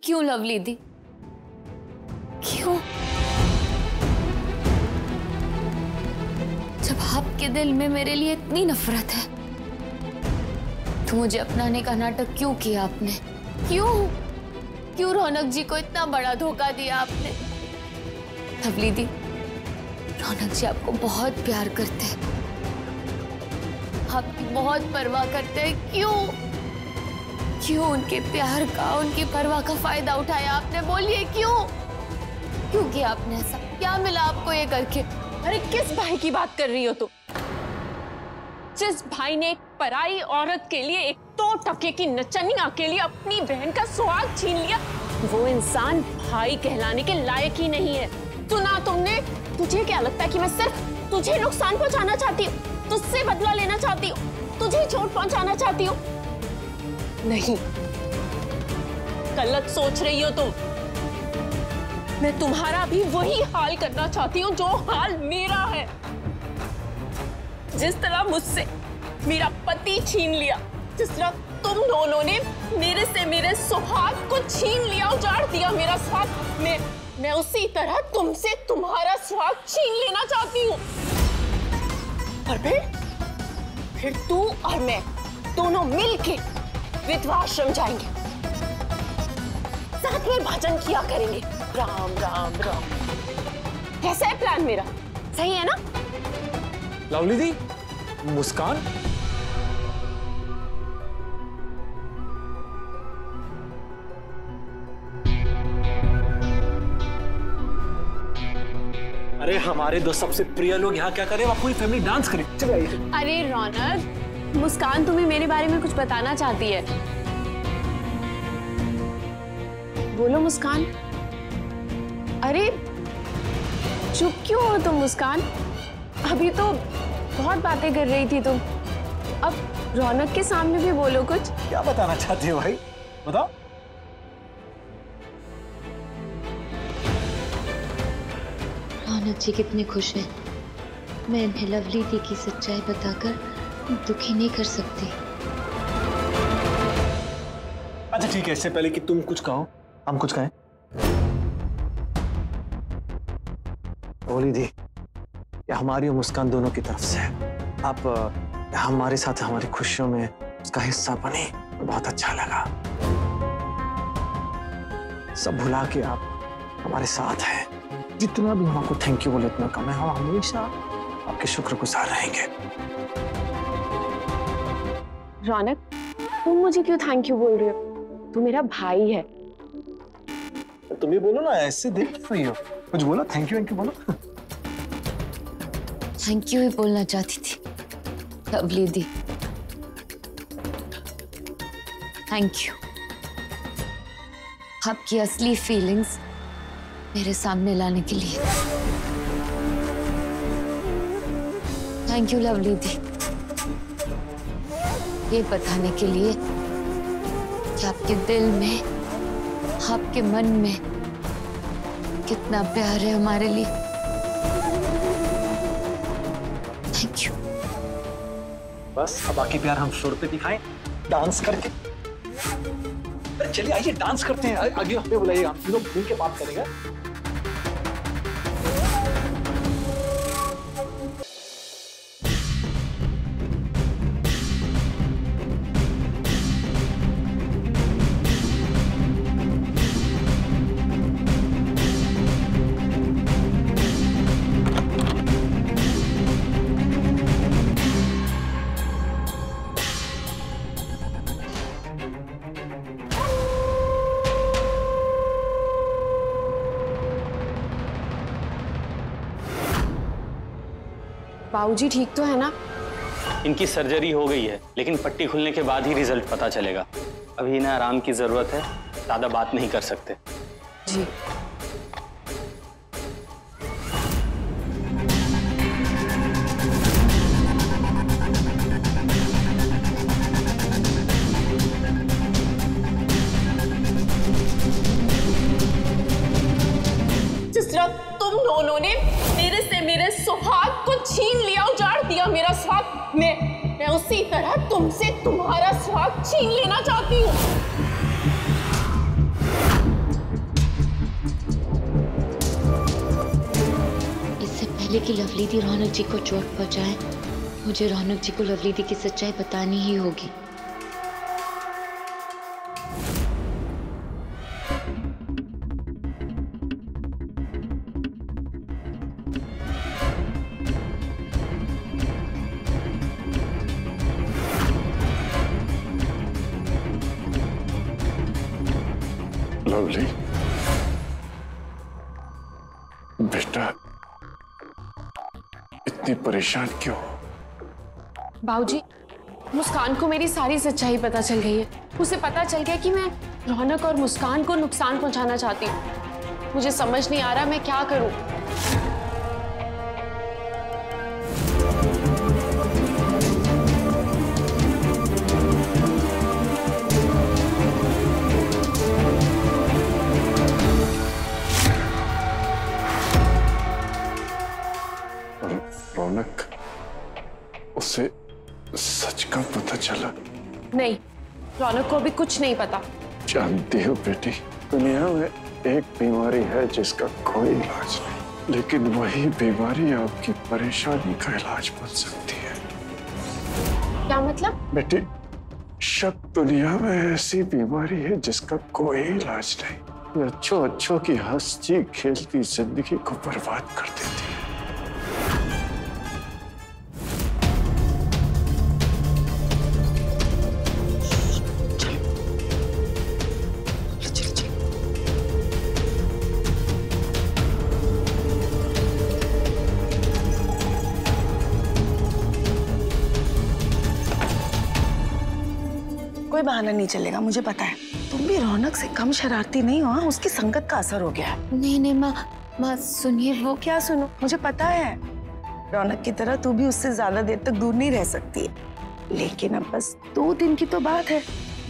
क्यों लवली दी, क्यों? जब आपके दिल में मेरे लिए इतनी नफरत है तो मुझे अपनाने का नाटक क्यों किया आपने? क्यों क्यों रौनक जी को इतना बड़ा धोखा दिया आपने? लवली दी, रौनक जी आपको बहुत प्यार करते हैं, आपकी बहुत परवाह करते हैं। क्यों क्यों उनके प्यार का, उनकी परवाह का फायदा उठाया आपने? बोलिए क्यों क्यों किया आपने ऐसा? क्या मिला आपको ये करके? अरे किस भाई की बात कर रही हो तुम? जिस भाई ने एक पराई औरत के लिए, एक 2 टके की नचनिया के लिए अपनी बहन का सुहाग छीन लिया, वो इंसान भाई कहलाने के लायक ही नहीं है। सुना तुमने? तुझे क्या लगता है कि मैं सिर्फ तुझे नुकसान पहुंचाना चाहती हूँ, तुझसे बदला लेना चाहती हूँ, तुझे चोट पहुंचाना चाहती हूँ? नहीं, गलत सोच रही हो तुम। मैं तुम्हारा भी वही हाल करना चाहती हूँ जो हाल मेरा है। जिस तरह मुझसे मेरा पति छीन लिया, जिस तरह तुम दोनों ने मेरे से मेरे सुहाग को छीन लिया, उजाड़ दिया मेरा सुहाग, मैं उसी तरह तुमसे तुम्हारा सुहाग छीन लेना चाहती हूँ। और फिर तू और मैं दोनों मिलके विधवा आश्रम जाएंगे, साथ में भजन किया करेंगे, राम राम राम। कैसा है प्लान मेरा? सही है ना? लवली दी, मुस्कान, अरे हमारे दो सबसे प्रिय लोग यहाँ क्या करें? आप पूरी फैमिली डांस करें, चलिए आइए। अरे रौनक, मुस्कान तुम्हें मेरे बारे में कुछ बताना चाहती है। बोलो मुस्कान। अरे चुप क्यों हो तुम मुस्कान? अभी तो बहुत बातें कर रही थी तुम, अब रौनक के सामने भी बोलो कुछ। क्या बताना चाहती हो भाई, बताओ। रौनक जी कितने खुश हैं। मैं इन्हें लवली दी की सच्चाई बताकर दुखी नहीं कर सकती। अच्छा ठीक है, इससे पहले कि तुम कुछ कहो हम कुछ कहें। लवली दी, ये हमारी और मुस्कान दोनों की तरफ से है। आप हमारे साथ हमारी खुशियों में उसका हिस्सा बने, बहुत अच्छा लगा। सब भुला के आप हमारे साथ हैं। जितना भी हम आपको थैंक यू बोले उतना कम है। हम हमेशा आपके शुक्रगुजार रहेंगे। रौनक, तुम मुझे क्यों थैंक यू बोल रहे हो? तू मेरा भाई है। तुम भी बोलो ना, ऐसे देख रही हो। कुछ बोलो, थैंक यू बोलो। थैंक यू ही बोलना चाहती थी लवली दी। थैंक यू, आपकी असली फीलिंग्स मेरे सामने लाने के लिए। थैंक यू लवली दी, ये बताने के लिए कि आपके दिल में, आपके मन में कितना प्यार है हमारे लिए। Thank you. बस अब बाकी प्यार हम शोर पे दिखाएं, डांस करके। अरे चलिए आइए डांस करते हैं। आगे हमें बुलाइएगा, हम तीनों मिल के बात करेंगे। बाबूजी ठीक तो है ना? इनकी सर्जरी हो गई है, लेकिन पट्टी खुलने के बाद ही रिजल्ट पता चलेगा। अभी इन्हें आराम की जरूरत है, ज्यादा बात नहीं कर सकते। जी। जिस तरह तुम दोनों ने मेरे से मेरे सुहाग को छीन लिया, उजाड़ दिया मेरा सुहाग, मैं उसी तरह तुमसे तुम्हारा सुहाग छीन लेना चाहती हूँ। कि लवली दी रौनक जी को चोट पहुंचाए, मुझे रौनक जी को लवली दी की सच्चाई बतानी ही होगी। लवली, बेटा इतनी परेशान क्यों? बाबूजी, मुस्कान को मेरी सारी सच्चाई पता चल गई है। उसे पता चल गया कि मैं रौनक और मुस्कान को नुकसान पहुंचाना चाहती हूँ। मुझे समझ नहीं आ रहा मैं क्या करूं। रौनक, उसे सच का पता चला? नहीं, रौनक को अभी कुछ नहीं पता। जानती हो बेटी, दुनिया में एक बीमारी है जिसका कोई इलाज नहीं, लेकिन वही बीमारी आपकी परेशानी का इलाज बन सकती है। क्या मतलब? बेटी, शक दुनिया में ऐसी बीमारी है जिसका कोई इलाज नहीं। ये अच्छों की हंसती खेलती जिंदगी को बर्बाद कर देती है। कोई बहाना नहीं चलेगा, मुझे पता है। तुम भी रौनक से कम शरारती नहीं हो। उसकी संगत का असर हो गया है। नहीं माँ सुनिए। वो क्या सुनो? मुझे पता है रौनक की तरह तू भी उससे ज्यादा देर तक दूर नहीं रह सकती है, लेकिन अब बस 2 दिन की तो बात है।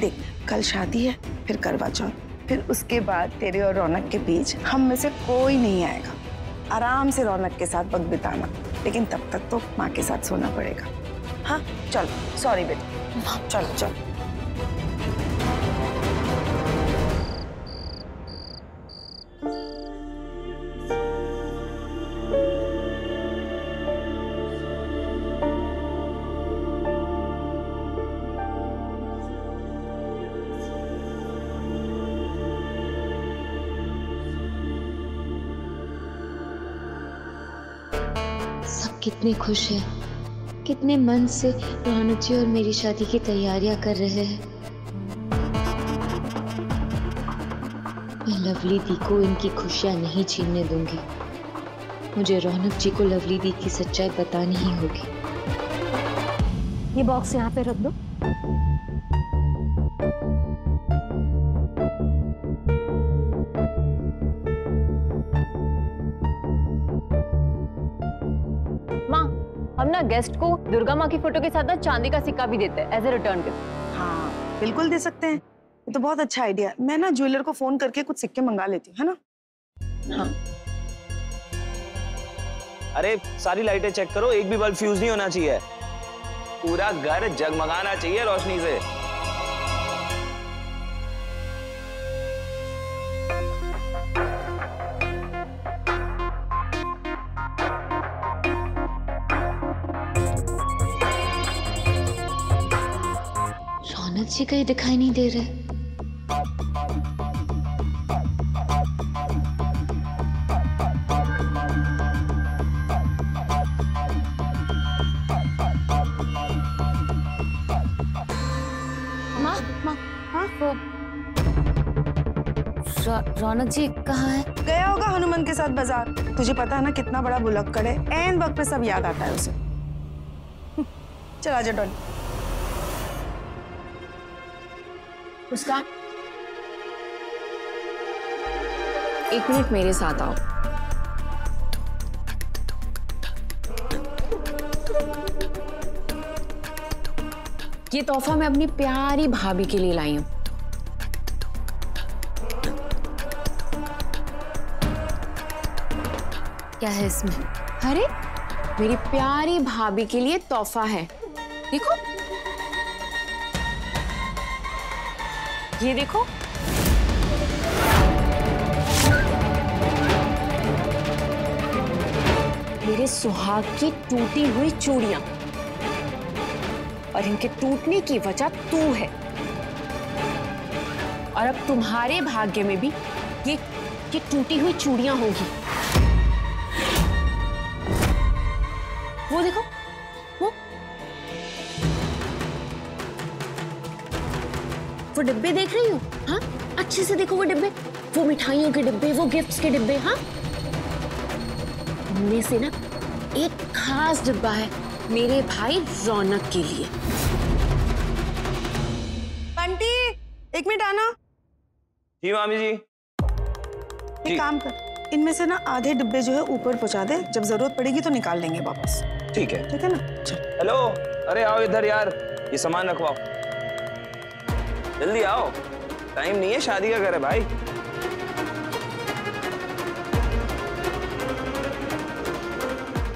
देख, कल शादी है, फिर करवा चौथ, फिर उसके बाद तेरे और रौनक के बीच हम में से कोई नहीं आएगा। आराम से रौनक के साथ वक्त बिताना, लेकिन तब तक तो माँ के साथ सोना पड़ेगा। हाँ चलो, सॉरी बेटा, चलो चलो। कितने खुश हैं, कितने मन से रौनक जी और मेरी शादी की तैयारियां कर रहे हैं। मैं लवली दी को इनकी खुशियां नहीं छीनने दूंगी। मुझे रौनक जी को लवली दी की सच्चाई बतानी ही होगी। ये बॉक्स यहाँ पे रख दो। हम ना गेस्ट को दुर्गा माँ की फोटो के साथ ना चांदी का सिक्का भी देते हैं एज ए रिटर्न गिफ्ट। हाँ बिल्कुल दे सकते हैं, ये तो बहुत अच्छा आइडिया। मैं ना ज्वेलर को फोन करके कुछ सिक्के मंगा लेती हूँ, है ना? हाँ। अरे सारी लाइटें चेक करो, एक भी बल्ब फ्यूज नहीं होना चाहिए। पूरा घर जगमगाना चाहिए रोशनी से। रौनक जी कहीं दिखाई नहीं दे रहे। रौनक जी कहाँ है? गया होगा हनुमान के साथ बाजार। तुझे पता है ना कितना बड़ा भुलक्कड़ है, ऐन वक्त पे सब याद आता है उसे। चल आजा डॉली। मुस्कान, 1 मिनट मेरे साथ आओ। ये तोहफा मैं अपनी प्यारी भाभी के लिए लाई हूं। क्या है इसमें? अरे मेरी प्यारी भाभी के लिए तोहफा है, देखो। ये देखो। मेरे सुहाग की टूटी हुई चूड़ियां, और इनके टूटने की वजह तू है। और अब तुम्हारे भाग्य में भी ये टूटी हुई चूड़ियां होंगी। वो देखो, वो डिब्बे देख रही हो? हाँ, अच्छे से देखो वो डिब्बे, वो मिठाइयों के डिब्बे, वो गिफ्ट्स के डिब्बे। हाँ, उनमें से ना एक खास डिब्बा है मेरे भाई रौनक के लिए। बंटी, एक मिनट आना। जी मामी जी। एक काम कर, इनमें से ना आधे डिब्बे जो है ऊपर पहुंचा दे, जब जरूरत पड़ेगी तो निकाल लेंगे वापस। ठीक है। ठीक है ना? चल। हेलो, अरे आओ इधर यार, ये सामान रखवाओ, जल्दी आओ, टाइम नहीं है, शादी का घर है भाई।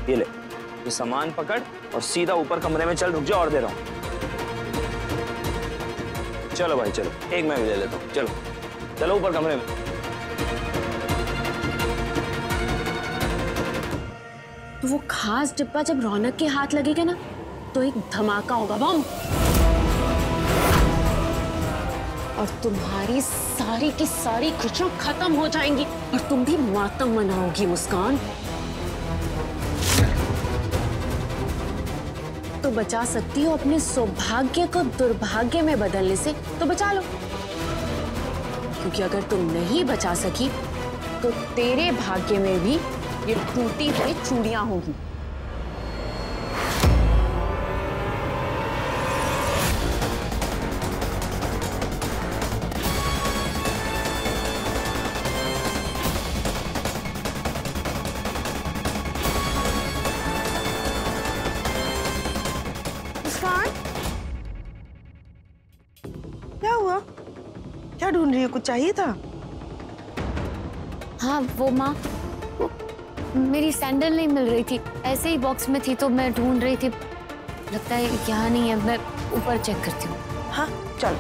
ये ले, ये सामान पकड़ और सीधा ऊपर कमरे में चल। रुक जा, और दे रहा हूं। चलो भाई चलो, एक मैं भी ले लेता हूँ। चलो चलो ऊपर कमरे में। तो वो खास डिब्बा जब रौनक के हाथ लगेगा ना, तो एक धमाका होगा, बम। और तुम्हारी सारी की सारी खुशियां खत्म हो जाएंगी और तुम भी मातम मनाओगी मुस्कान। तो बचा सकती हो अपने सौभाग्य को दुर्भाग्य में बदलने से, तो बचा लो। क्योंकि अगर तुम नहीं बचा सकी तो तेरे भाग्य में भी ये टूटी हुई चूड़ियां होगी। क्या हुआ? क्या ढूंढ रही हो? कुछ चाहिए था? हाँ वो माँ, मेरी सैंडल नहीं मिल रही थी, ऐसे ही बॉक्स में थी तो मैं ढूंढ रही थी। लगता है यहाँ नहीं है, मैं ऊपर चेक करती हूँ। हाँ चल।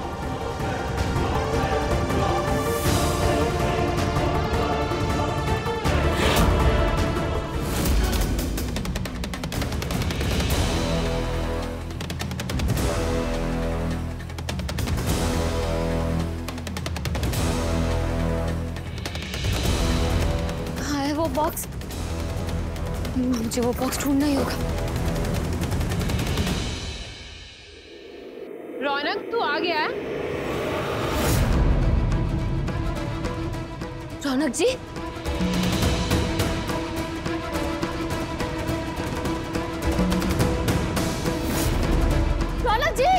वो बॉक्स, मुझे वो बॉक्स ढूंढना ही होगा। रौनक तू आ गया है? रौनक जी, रौनक जी,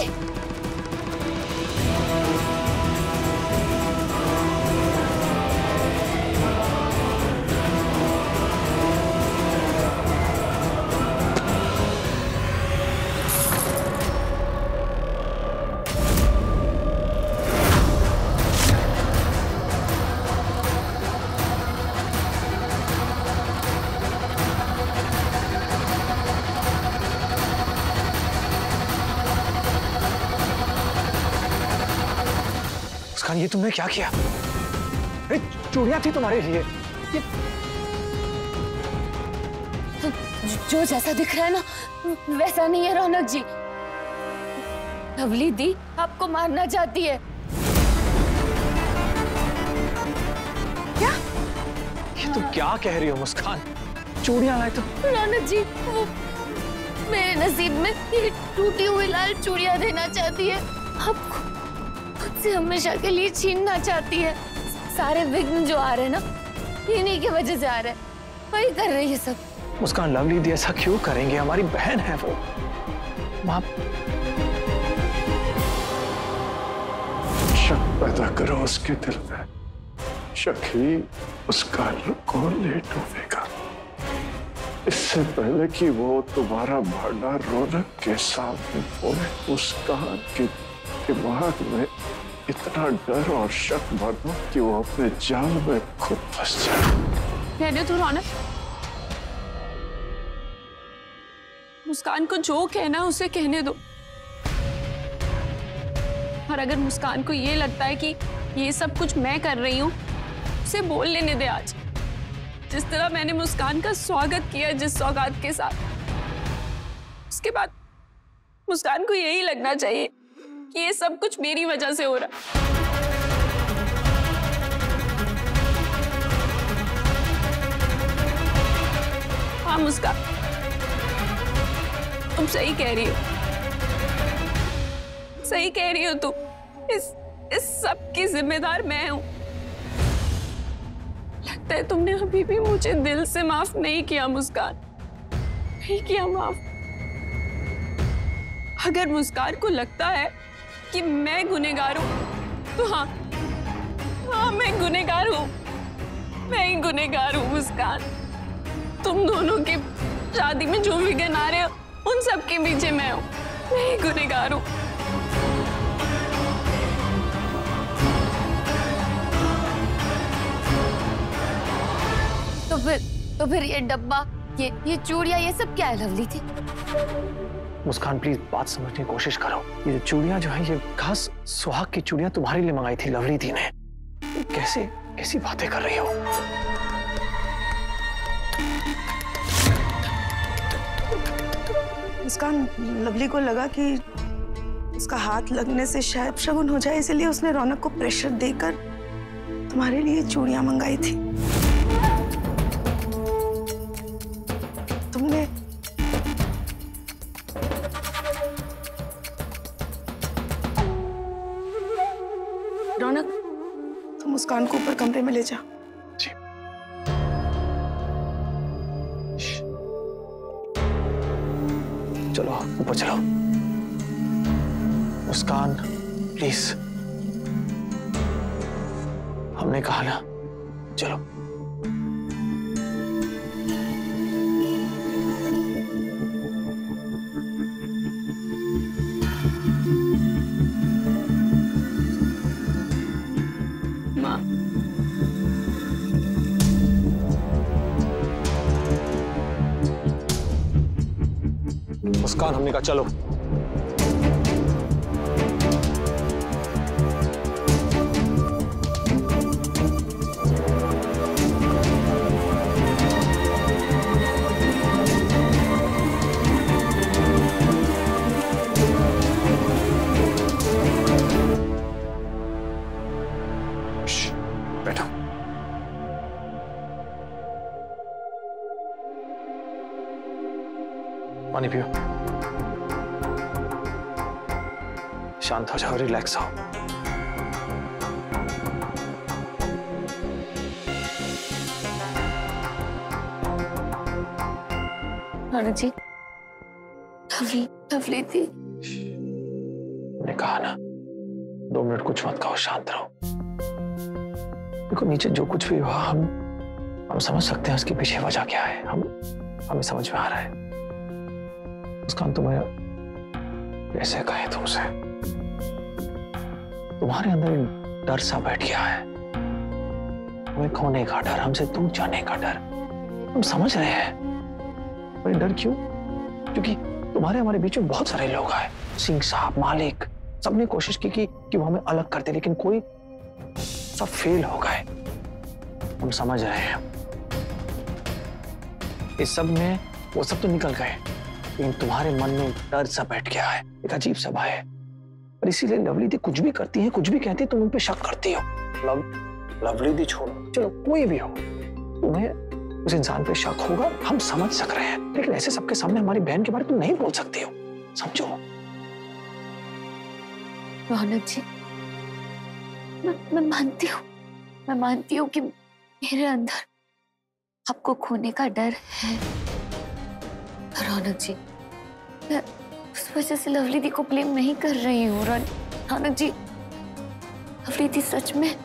ये तुमने क्या किया? अरे चूड़ियां थी तुम्हारे लिए। ये जो जैसा दिख रहा है ना वैसा नहीं है रौनक जी। लवली दी आपको मारना चाहती है। क्या? ये तुम क्या कह रही हो मुस्कान? चूड़ियां लाए तुम? रौनक जी, वो मेरे नसीब में ये टूटी हुई लाल चूड़ियां देना चाहती है। आपको खुद से हमेशा के लिए छीनना चाहती है। सारे विघ्न जो आ रहे हैं ना, इन्हीं की वजह से आ रहे हैं। वही कर रही है सब। मुस्कान, लवली दी ऐसा क्यों करेंगे? हमारी बहन है वो। माँ, शक पैदा करो उसके दिल में। शक ही उसका को ले डूबेगा। इससे पहले कि वो तुम्हारा भांडा रौनक के सामने फोड़े, मुस्कान के दिमाग में इतना डर और शक भरो कि वो अपने जाल में खुद फंस जाए। कहने तो रौनक, मुस्कान को जो कहना है उसे कहने दो। और अगर मुस्कान को ये लगता है कि ये सब कुछ मैं कर रही हूँ, उसे बोल लेने दे आज। जिस तरह मैंने मुस्कान का स्वागत किया जिस सौगात के साथ, उसके बाद मुस्कान को यही लगना चाहिए कि ये सब कुछ मेरी वजह से हो रहा। हाँ मुस्कान, तुम सही कह रही हो, सही कह रही हो तुम। इस सब की जिम्मेदार मैं हूं। लगता है तुमने अभी भी मुझे दिल से माफ नहीं किया मुस्कान, नहीं किया माफ। अगर मुस्कान को लगता है कि मैं गुनहगार हूं तो हाँ, मैं गुनहगार हूं, मैं ही गुनहगार हूं मुस्कान। तुम दोनों की शादी में जो विघ्न आ रहे हो उन सब के पीछे मैं हूं, मैं ही गुनहगार हूं। तो फिर ये डब्बा, ये चूड़ियां, ये सब क्या है लवली थी? मुस्कान प्लीज बात समझने की कोशिश करो। ये चूड़ियां जो है ये खास सुहाग की चूड़ियां तुम्हारे लिए मंगाई थी लवली दी ने। कैसी बातें कर रही हो? मुस्कान, लवली को लगा कि उसका हाथ लगने से शायद शगुन हो जाए, इसलिए उसने रौनक को प्रेशर देकर तुम्हारे लिए चूड़ियां मंगाई थी। तुमने रौनक, तुम मुस्कान को ऊपर कमरे में ले जा। जी। चलो ऊपर चलो। मुस्कान प्लीज, हमने कहा ना, चलो। माँ, मुस्कान, हमने कहा चलो। बैठो। पानी पियो, शांत हो जाओ, रिलैक्स हो। रौनक जी, लवली थी। मैंने कहा ना, 2 मिनट कुछ मत कहो, शांत रहो। देखो नीचे जो कुछ भी हुआ हम समझ सकते हैं उसके पीछे वजह क्या है, हमें समझ में आ रहा है। मुस्कान, तुम्हें कैसे कहे तुमसे, तुम्हारे अंदर एक डर सा बैठ गया है, हमें खोने का डर, हमसे दूर जाने का डर। हम समझ रहे हैं, पर ये डर क्यों? क्योंकि तुम्हारे हमारे बीच में बहुत सारे लोग आए, सिंह साहब, मालिक, सबने कोशिश की कि वो हमें अलग करते, लेकिन कोई, सब फेल हो गए। हम समझ रहे हैं, इस सब में वो सब तो निकल गए, लेकिन तुम्हारे मन में डर सा बैठ गया है, एक अजीब सा भय है। और इसीलिए लवली दी कुछ भी करती है, कुछ भी कहती है, तुम उन पे शक करती हो। लवली दी छोड़ो, चलो कोई भी हो, तुम्हें उस इंसान पे शक होगा, हम समझ सक रहे हैं, लेकिन ऐसे सबके सामने हमारी बहन के बारे में तुम नहीं बोल सकती हो, समझो। रौनक जी, मैं मानती हूँ कि मेरे अंदर आपको खोने का डर है। रौनक जी, मैं उस वजह से लवली दी को ब्लेम नहीं कर रही हूँ। रौनक जी, लवली दी सच में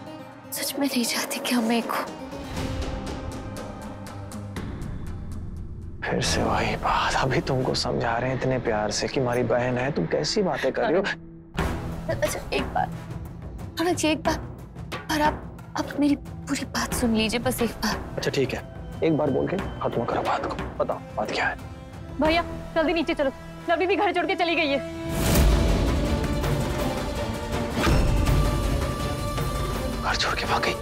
नहीं चाहती कि हम एक हो। फिर से वही बात, अभी तुमको समझा रहे हैं इतने प्यार से कि हमारी बहन है, तुम कैसी बातें कर रही हो। अच्छा एक बार, रौनक जी एक बार, पर आप मेरी पूरी बात सुन लीजिए, बस एक बार। अच्छा ठीक है, एक बार बोल के खत्म करो बात को, बताओ बात क्या है। भैया जल्दी नीचे चलो, लवली भी घर छोड़ के चली गई है। घर छोड़ के भाग गई?